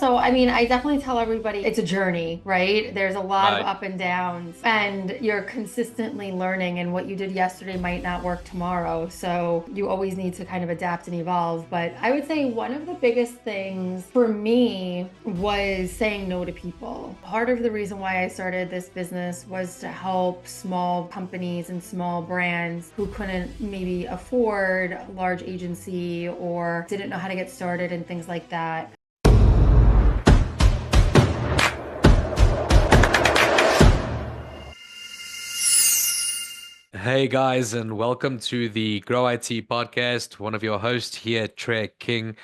So, I mean, I definitely tell everybody it's a journey, right? There's a lot of Right. up and downs, and you're consistently learning, and what you did yesterday might not work tomorrow. So, you always need to kind of adapt and evolve. But I would say one of the biggest things for me was saying no to people. Part of the reason why I started this business was to help small companies and small brands who couldn't maybe afford a large agency or didn't know how to get started and things like that. Hey guys, and welcome to the Grow IT podcast. One of your hosts here, Trey King.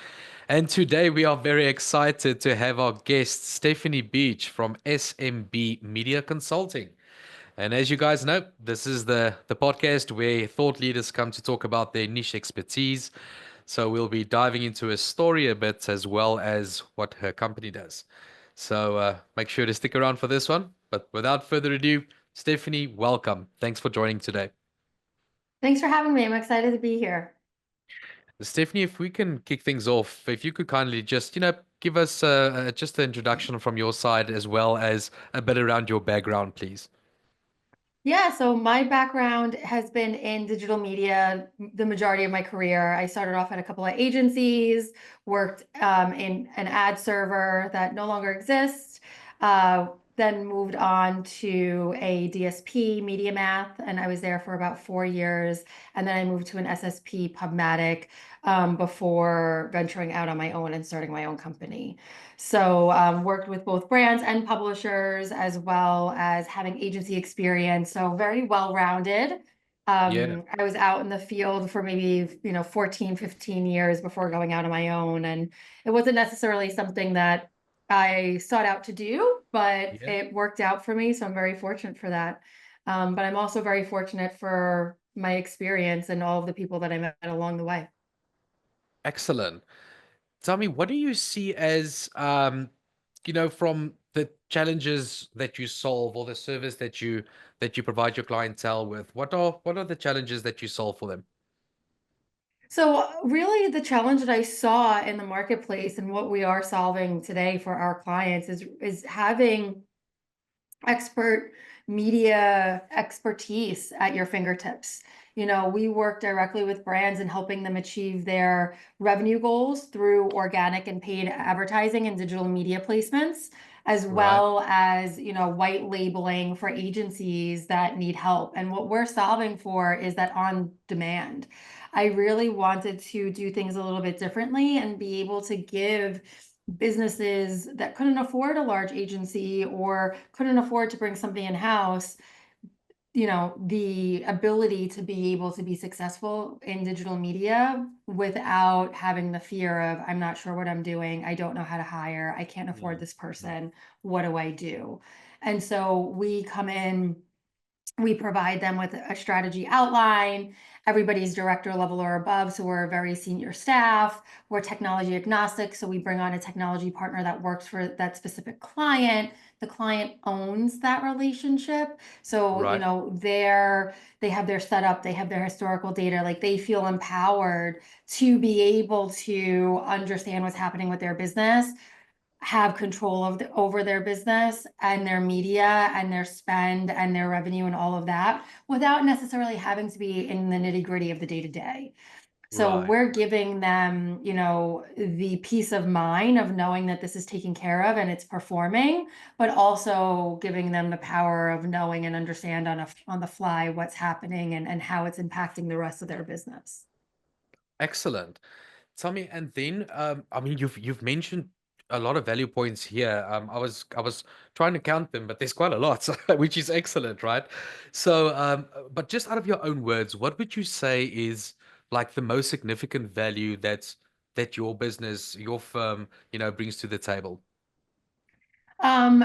And today we are very excited to have our guest, Stephanie Beach from SMB Media Consulting. And as you guys know, this is the podcast where thought leaders come to talk about their niche expertise. So we'll be diving into her story a bit as well as what her company does. So make sure to stick around for this one. But without further ado, Stephanie, welcome. Thanks for joining today. Thanks for having me. I'm excited to be here. Stephanie, if we can kick things off, if you could kindly just, give us just an introduction from your side as well as a bit around your background, please. Yeah, so my background has been in digital media the majority of my career. I started off at a couple of agencies, worked in an ad server that no longer exists, then moved on to a DSP, Media Math, and I was there for about 4 years. And then I moved to an SSP, Pubmatic, before venturing out on my own and starting my own company. So worked with both brands and publishers, as well as having agency experience. So very well-rounded. Yeah. I was out in the field for maybe, 14, 15 years before going out on my own. And it wasn't necessarily something that I sought out to do, but Yeah. it worked out for me. So I'm very fortunate for that. But I'm also very fortunate for my experience and all of the people that I met along the way. Excellent. Tell me, what do you see as, from the challenges that you solve or the service that you provide your clientele with? What are the challenges that you solve for them? So, really, the challenge that I saw in the marketplace and what we are solving today for our clients is having expert media expertise at your fingertips. We work directly with brands and helping them achieve their revenue goals through organic and paid advertising and digital media placements, as Right. well as, white labeling for agencies that need help. And what we're solving for is that on demand. I really wanted to do things a little bit differently and be able to give businesses that couldn't afford a large agency or couldn't afford to bring something in-house, the ability to be able to be successful in digital media without having the fear of, I'm not sure what I'm doing. I don't know how to hire. I can't afford Mm, this mm. person. What do I do? And so we come in, we provide them with a strategy outline. Everybody's director level or above, so we're a very senior staff. We're technology agnostic, so we bring on a technology partner that works for that specific client. The client owns that relationship. So, Right. they have their setup, they have their historical data, like they feel empowered to be able to understand what's happening with their business, have control over their business and their media and their spend and their revenue and all of that without necessarily having to be in the nitty-gritty of the day-to-day. So Right. we're giving them, the peace of mind of knowing that this is taken care of and it's performing, but also giving them the power of knowing and understand on the fly what's happening and how it's impacting the rest of their business. Excellent. Tell me, and then I mean, you've mentioned a lot of value points here. I was trying to count them, but there's quite a lot, which is excellent, right? So, but just out of your own words, what would you say is like the most significant value that your business, your firm, brings to the table?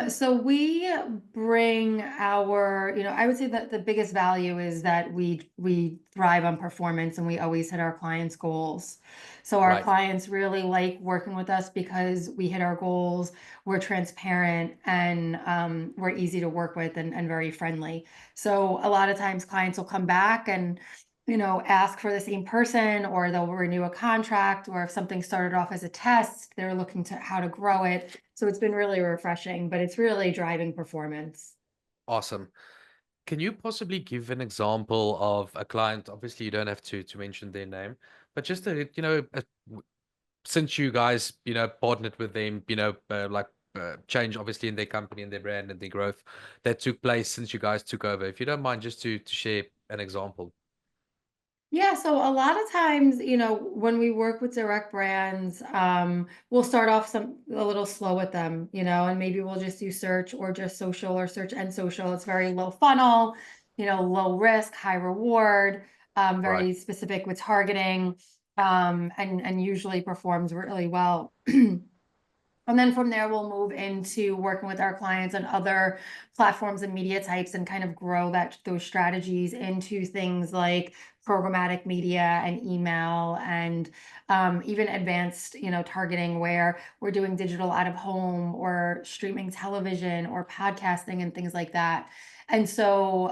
So we bring our, I would say that the biggest value is that we thrive on performance and we always hit our clients' goals. So our Right. clients really like working with us because we hit our goals, we're transparent, and we're easy to work with and very friendly. So a lot of times clients will come back and ask for the same person, or they'll renew a contract, or if something started off as a test, they're looking to how to grow it. So it's been really refreshing, but it's really driving performance. Awesome. Can you possibly give an example of a client? Obviously, you don't have to mention their name, but just since you guys, partnered with them, like change obviously in their company and their brand and their growth that took place since you guys took over. If you don't mind, just to share an example. Yeah, so a lot of times, when we work with direct brands, we'll start off a little slow with them, and maybe we'll just do search or just social or search and social. It's very low funnel, low risk, high reward, Right. very specific with targeting, and usually performs really well. And then from there, we'll move into working with our clients on other platforms and media types and kind of grow those strategies into things like programmatic media and email and even advanced, targeting where we're doing digital out of home or streaming television or podcasting and things like that. And so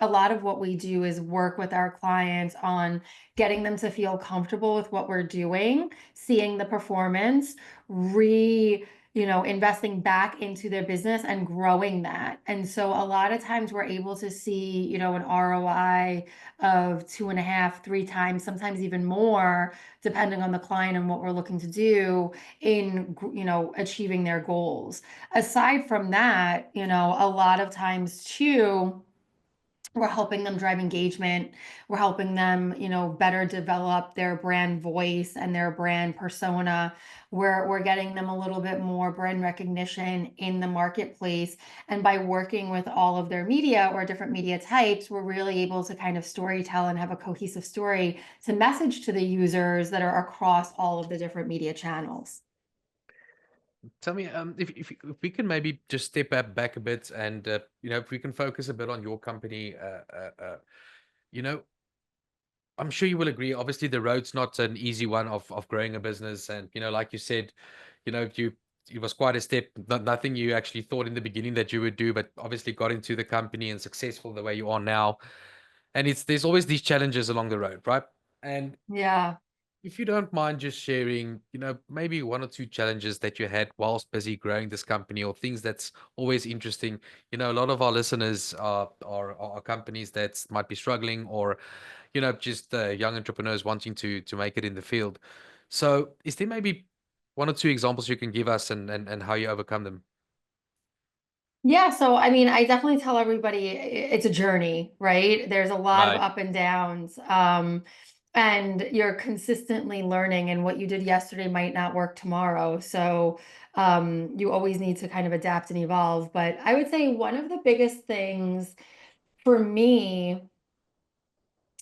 a lot of what we do is work with our clients on getting them to feel comfortable with what we're doing, seeing the performance, investing back into their business and growing that. And so a lot of times we're able to see, an ROI of 2.5, 3 times, sometimes even more, depending on the client and what we're looking to do in, achieving their goals. Aside from that, a lot of times too, we're helping them drive engagement. We're helping them, better develop their brand voice and their brand persona. We're getting them a little bit more brand recognition in the marketplace. And by working with all of their media or different media types, we're really able to kind of story tell and have a cohesive story to message to the users that are across all of the different media channels. Tell me, if we can maybe just step back a bit, and if we can focus a bit on your company. You know, I'm sure you will agree. Obviously, the road's not an easy one of growing a business, and like you said, you it was quite a step. Nothing you actually thought in the beginning that you would do, but obviously got into the company and successful the way you are now. And there's always these challenges along the road, right? And Yeah. if you don't mind just sharing, maybe one or two challenges that you had whilst busy growing this company, or things that's always interesting. A lot of our listeners are companies that might be struggling, or just young entrepreneurs wanting to make it in the field. So, is there maybe one or two examples you can give us, and how you overcome them? Yeah, so I mean, I definitely tell everybody it's a journey, right? There's a lot of Right. up and downs. And you're consistently learning, and what you did yesterday might not work tomorrow. So you always need to kind of adapt and evolve. But I would say one of the biggest things for me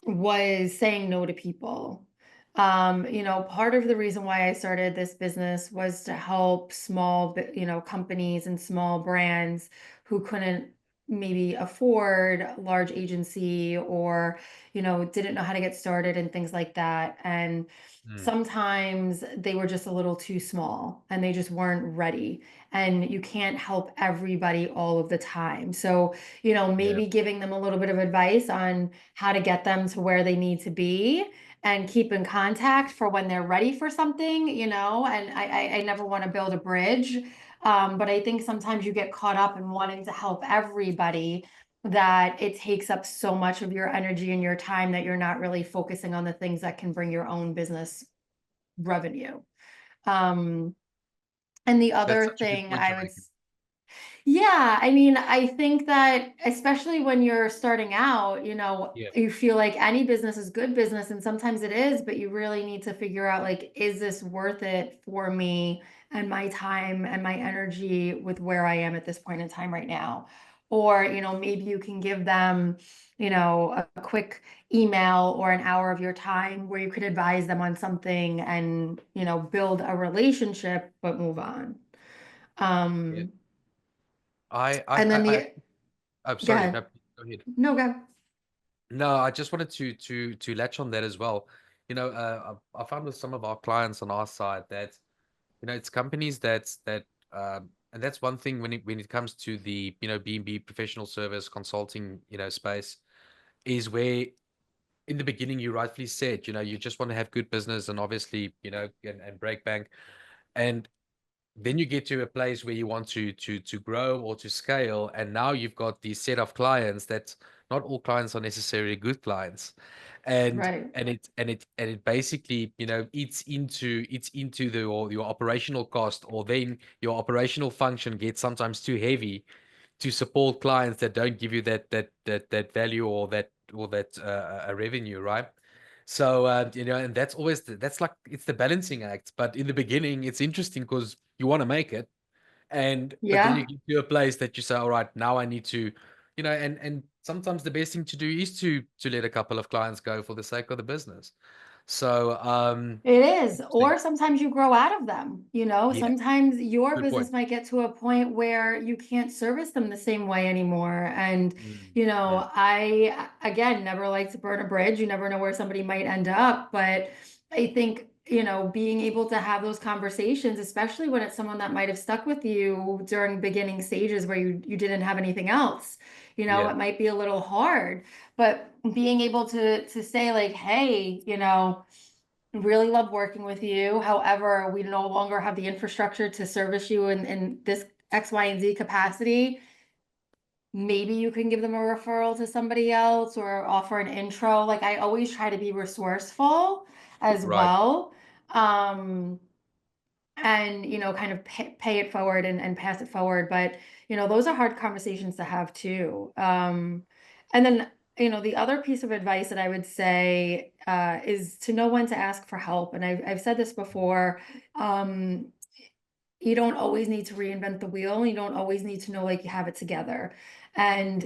was saying no to people. Part of the reason why I started this business was to help small, companies and small brands who couldn't maybe afford a large agency, or, didn't know how to get started and things like that. And Mm, sometimes they were just a little too small and they just weren't ready. And you can't help everybody all of the time. So, yeah. maybe giving them a little bit of advice on how to get them to where they need to be and keep in contact for when they're ready for something, and I never want to build a bridge. But I think sometimes you get caught up in wanting to help everybody, that it takes up so much of your energy and your time that you're not really focusing on the things that can bring your own business revenue. Um, and the That's other such a good thing point you're I would making. Yeah, I mean, I think that especially when you're starting out, Yeah. you feel like any business is good business, and sometimes it is, but you really need to figure out, like, is this worth it for me and my time and my energy with where I am at this point in time right now? Or, maybe you can give them, a quick email or an hour of your time where you could advise them on something and, build a relationship, but move on. Yeah. Um, I, I, and then I, I the oh, Go sorry. No, ahead. go ahead. No, go. No, I just wanted to latch on that as well. I found with some of our clients on our side that it's companies and that's one thing when it comes to the B&B professional service consulting space, is where in the beginning, you rightfully said, you just want to have good business and obviously, and break bank. And then you get to a place where you want to grow or to scale, and now you've got these set of clients that not all clients are necessarily good clients, and Right. it basically eats into your operational cost, or then your operational function gets sometimes too heavy to support clients that don't give you that value or that a revenue, right? So and that's always that's like it's the balancing act. But in the beginning, it's interesting because you want to make it, and but then you Yeah. get to a place that you say, all right, now I need to, and sometimes the best thing to do is to let a couple of clients go for the sake of the business. So It is. interesting. Or sometimes you grow out of them, Yeah, sometimes your good point. business might get to a point where you can't service them the same way anymore. And, Mm, mm, I, again, never like to burn a bridge. You never know where somebody might end up. But I think, being able to have those conversations, especially when it's someone that might have stuck with you during beginning stages where you didn't have anything else, yeah. it might be a little hard. But being able to say like, hey, really love working with you. However, we no longer have the infrastructure to service you in this X, Y, and Z capacity. Maybe you can give them a referral to somebody else or offer an intro. Like I always try to be resourceful as Right. well. Um, and kind of pay it forward and pass it forward, but those are hard conversations to have too. And then the other piece of advice that I would say is to know when to ask for help, and I've said this before. um, you don't always need to reinvent the wheel. You don't always need to know like you have it together. And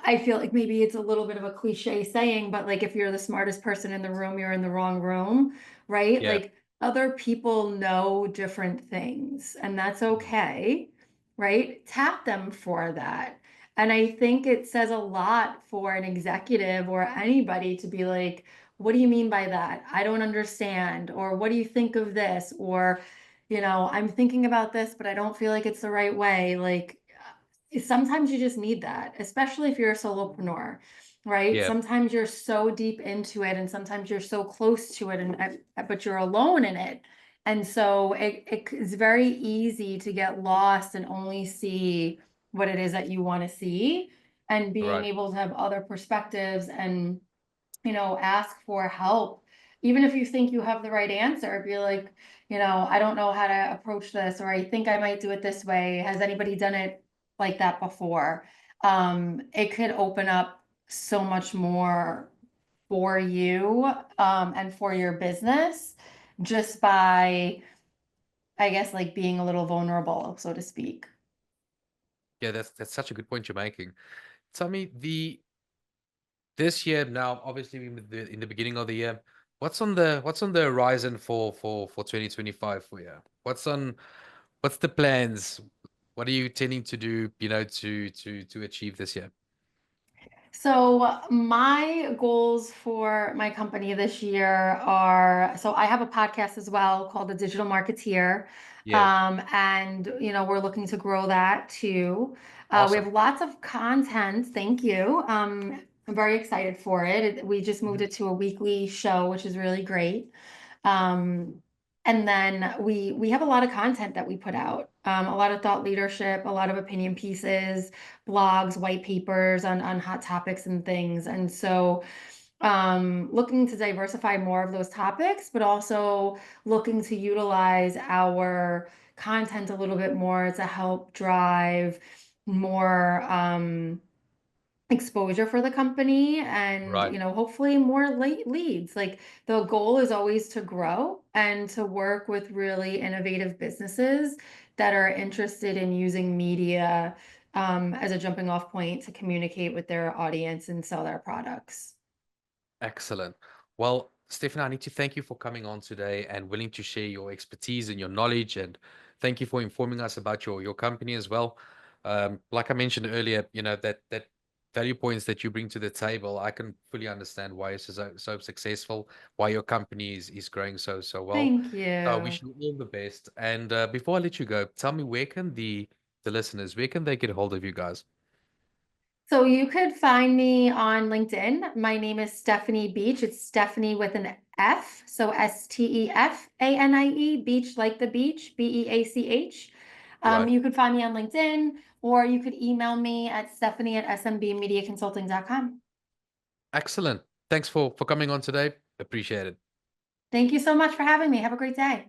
I feel like maybe it's a little bit of a cliche saying, but like if you're the smartest person in the room, you're in the wrong room, right? Yeah. Like other people know different things, and that's Mm, okay, right? Tap them for that. And I think it says a lot for an executive or anybody to be like, what do you mean by that? I don't understand. Or what do you think of this? Or, I'm thinking about this, but I don't feel like it's the right way. Like sometimes you just need that, especially if you're a solopreneur, right? yeah. Sometimes you're so deep into it and sometimes you're so close to it, and but you're alone in it. And so it's very easy to get lost and only see what it is that you want to see, and being Right. able to have other perspectives and ask for help. Even if you think you have the right answer, be like, I don't know how to approach this, or I think I might do it this way. Has anybody done it like that before? It could open up so much more for you, and for your business, just by, I guess, like being a little vulnerable, so to speak. Yeah, that's such a good point you're making. Tell me, this year now, obviously in the beginning of the year, what's on the horizon for 2025 for you? What's the plans? What are you tending to do, to achieve this year? So my goals for my company this year are, so I have a podcast as well called The Digital Marketeer. Yeah, And we're looking to grow that too. We awesome. have lots of content. Thank you. I'm very excited for it. We just moved Mhm. it to a weekly show, which is really great. Um, and then we have a lot of content that we put out, a lot of thought leadership, a lot of opinion pieces, blogs, white papers on hot topics and things. And so looking to diversify more of those topics, but also looking to utilize our content a little bit more to help drive more exposure for the company, and Right. hopefully more leads. Like the goal is always to grow and to work with really innovative businesses that are interested in using media as a jumping off point to communicate with their audience and sell their products. Excellent. Well, Stefan, I need to thank you for coming on today and willing to share your expertise and your knowledge. And thank you for informing us about your company as well. Like I mentioned earlier, that value points that you bring to the table, I can fully understand why it's so successful, why your company is growing so well. Thank So I you. wish you all the best. And before I let you go, tell me, where can the listeners, where can they get hold of you guys? So you could find me on LinkedIn. My name is Stephanie Beach. It's Stephanie with an F. So Stefanie, Beach like the beach, Beach. Right. You could find me on LinkedIn, or you could email me at stephanie@smbmediaconsulting.com. Excellent. Thanks for coming on today. Appreciate it. Thank you so much for having me. Have a great day.